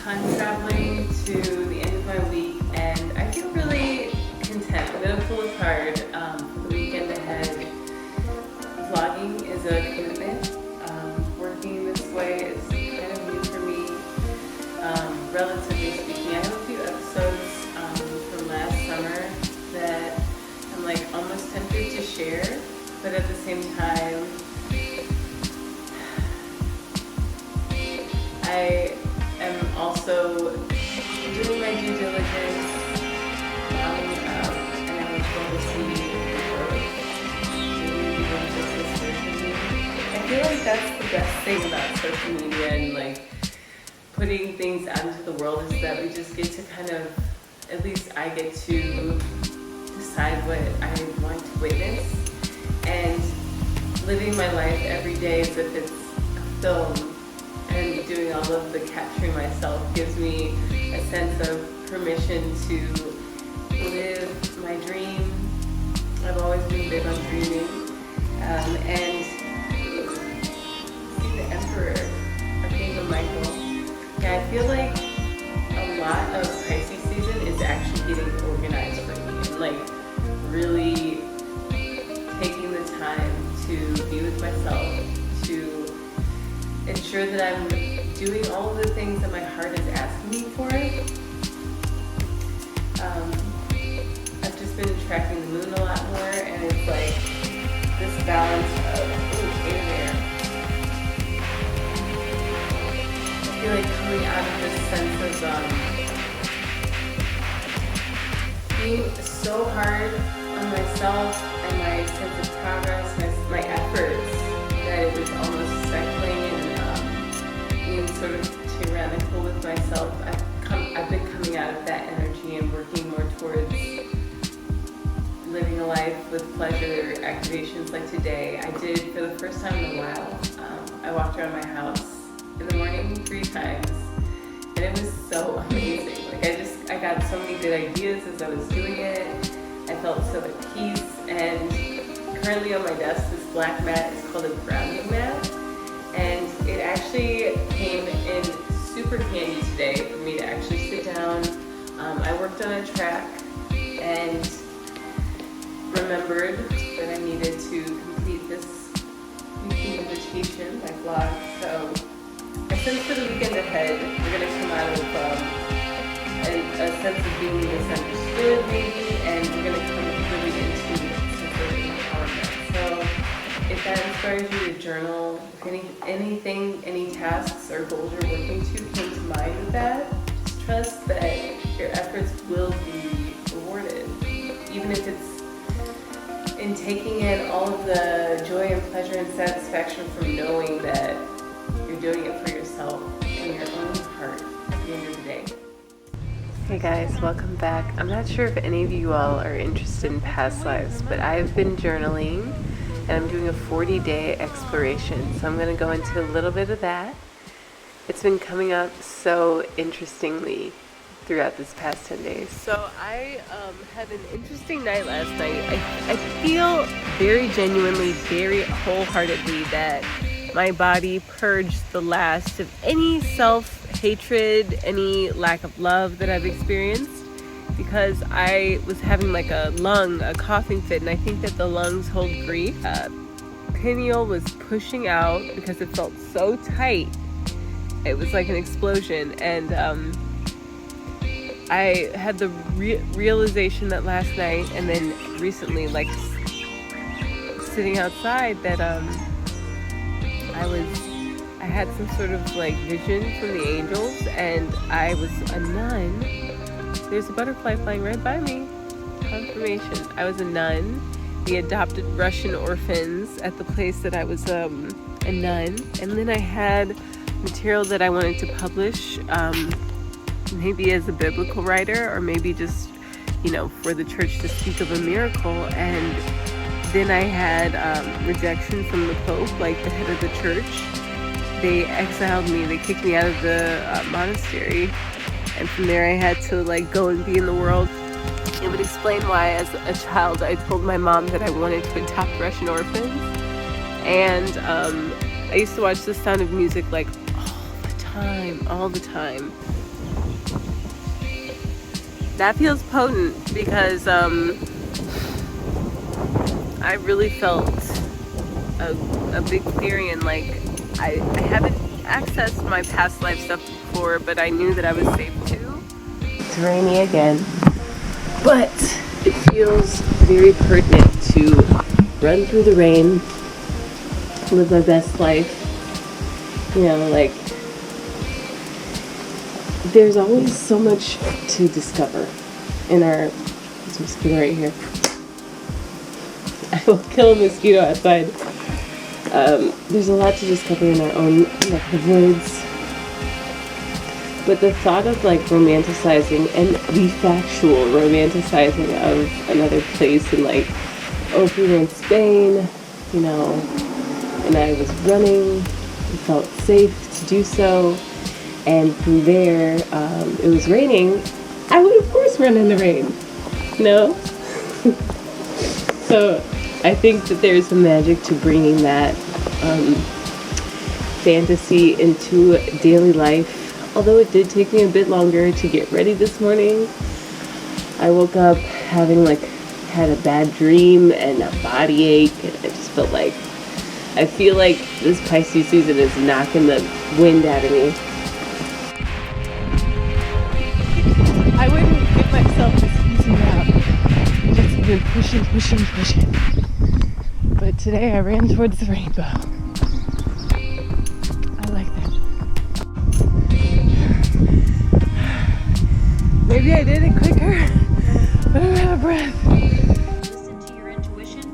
time traveling to the end of my week, and I feel really content. I'm gonna pull a card for the weekend ahead. Vlogging is a commitment. Working this way is kind of new for me, relatively speaking. I have a few episodes from last summer that I'm like almost tempted to share, but at the same time, I am also doing my due diligence, following up, and I was going to see the growth, really doing this version of me. I feel like that's the best thing about social media and like putting things out into the world is that we just get to kind of, at least I get to decide what I want to witness, and living my life every day as if it's a film. And doing all of the capturing myself gives me a sense of permission to live my dream. I've always been big on dreaming. And see the Emperor, Archangel Michael. Yeah, I feel like a lot of Pisces season is actually getting organized for me. And like really taking the time to be with myself, to ensure that I'm doing all of the things that my heart is asking me for. I've just been tracking the moon a lot more, and it's like this balance of in there. I feel like coming out of this sense of being so hard on myself and my sense of progress, my efforts, that it was almost stifling and being sort of tyrannical with myself. I've been coming out of that energy and working more towards living a life with pleasure activations. Like today, I did for the first time in a while. I walked around my house in the morning 3 times, and it was so amazing. Like I got so many good ideas as I was doing it. I felt so at peace, and currently on my desk, this black mat is called a grounding mat, and it actually came in super handy today for me to actually sit down. I worked on a track and remembered that I needed to complete this weekly meditation, my vlog. So I sense for the weekend ahead, we're going to come out of a sense of being misunderstood maybe, and we're going to come really into a sense of empowerment. So if that inspires you to journal, if any tasks or goals you're working to came to mind with that, just trust that your efforts will be rewarded. Even if it's in taking in all of the joy and pleasure and satisfaction from knowing that you're doing it for yourself and your own heart at the end of the day. Hey guys, welcome back. I'm not sure if any of you all are interested in past lives, but I've been journaling and I'm doing a 40-day exploration. So I'm going to go into a little bit of that. It's been coming up so interestingly throughout this past 10 days. So I had an interesting night last night. I feel very genuinely, very wholeheartedly that my body purged the last of any self-hatred, any lack of love that I've experienced, because I was having like a coughing fit, and I think that the lungs hold grief. Pineal was pushing out because it felt so tight. It was like an explosion, and I had the realization that last night, and then recently, like sitting outside, that I had some sort of like vision from the angels, and I was a nun. There's a butterfly flying right by me. Confirmation. I was a nun. The adopted Russian orphans at the place that I was a nun. And then I had material that I wanted to publish, maybe as a biblical writer, or maybe just, for the church to speak of a miracle. And then I had rejection from the Pope, like the head of the church. They exiled me. They kicked me out of the monastery. And from there I had to go and be in the world. It would explain why as a child I told my mom that I wanted to adopt Russian orphans. And I used to watch The Sound of Music all the time. That feels potent because I really felt a big clearing, and like I haven't accessed my past life stuff before, but I knew that I was safe too. It's rainy again, but it feels very pertinent to run through the rain, live my best life. You know, like, there's always so much to discover in our, this mosquito right here. I will kill a mosquito outside. There's a lot to discover in our own neck of the woods. But the thought of like romanticizing, and the factual romanticizing of another place, and like, oh, if we were in Spain, you know, and I was running, it felt safe to do so, and from there, it was raining, I would of course run in the rain, no? So I think that there's some magic to bringing that fantasy into daily life, although it did take me a bit longer to get ready this morning. I woke up having had a bad dream and a body ache, and I just felt like, I feel like this Pisces season is knocking the wind out of me. I wouldn't give myself this easy route. I just been pushing. But today I ran towards the rainbow. I like that. Maybe I did it quicker, but I'm out of breath. Listen to your intuition,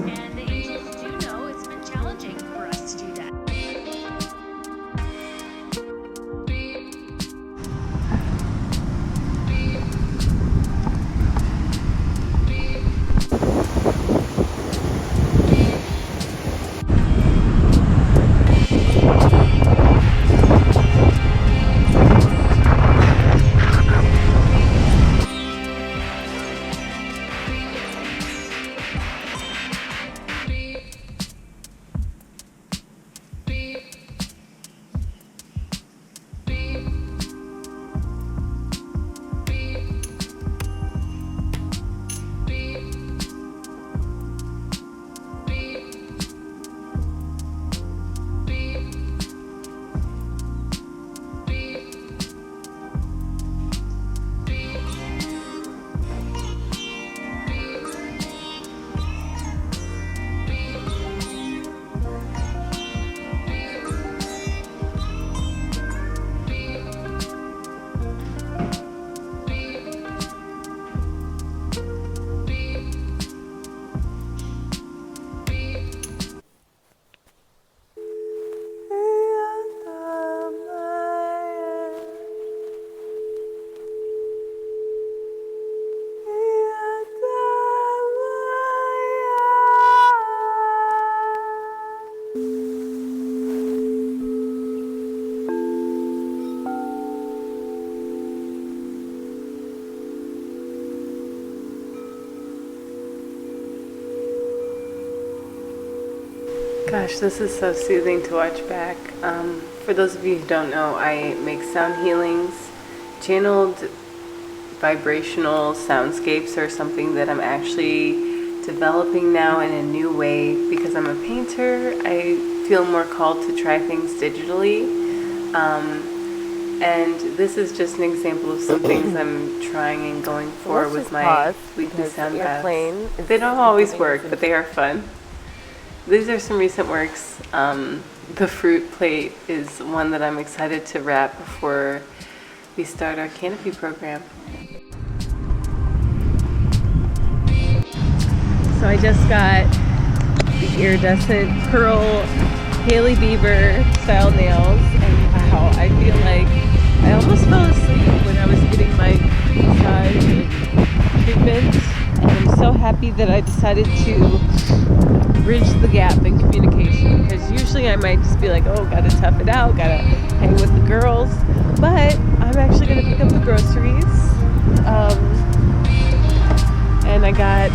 and the angels do know it's been challenging for us to do that. Gosh, this is so soothing to watch back. For those of you who don't know, I make sound healings. Channeled vibrational soundscapes are something that I'm actually developing now in a new way. Because I'm a painter, I feel more called to try things digitally. And this is just an example of some things I'm trying and going for with my weekly sound baths. They don't always work, but they are fun. These are some recent works. The fruit plate is one that I'm excited to wrap before we start our canopy program. So I just got the iridescent pearl Hailey Bieber style nails, and wow, I feel like I almost fell asleep when I was getting my massage treatment, and I'm so happy that I decided to bridge the gap in communication, because usually I might just be like, oh, gotta tough it out, gotta hang with the girls, but I'm actually gonna pick up the groceries, and I got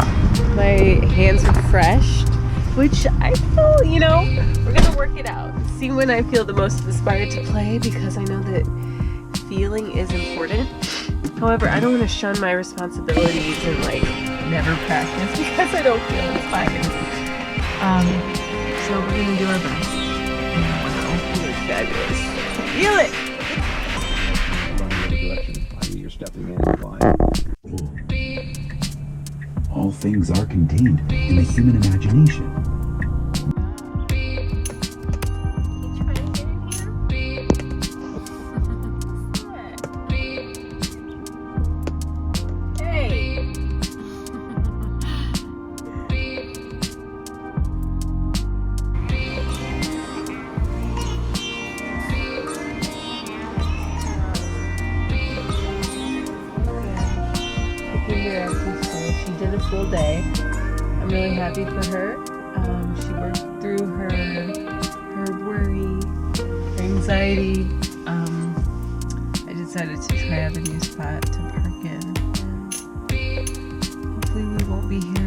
my hands refreshed, which I feel, you know, we're gonna work it out, see when I feel the most inspired to play, because I know that feeling is important. However, I don't want to shun my responsibilities and like never practice because I don't feel inspired. So we're gonna do our best. Wow, you look fabulous. Feel it! You're stepping in blind. All things are contained in the human imagination. She did a full day. I'm really happy for her. She worked through her worry, her anxiety. I decided to try out a new spot to park in, and hopefully we won't be here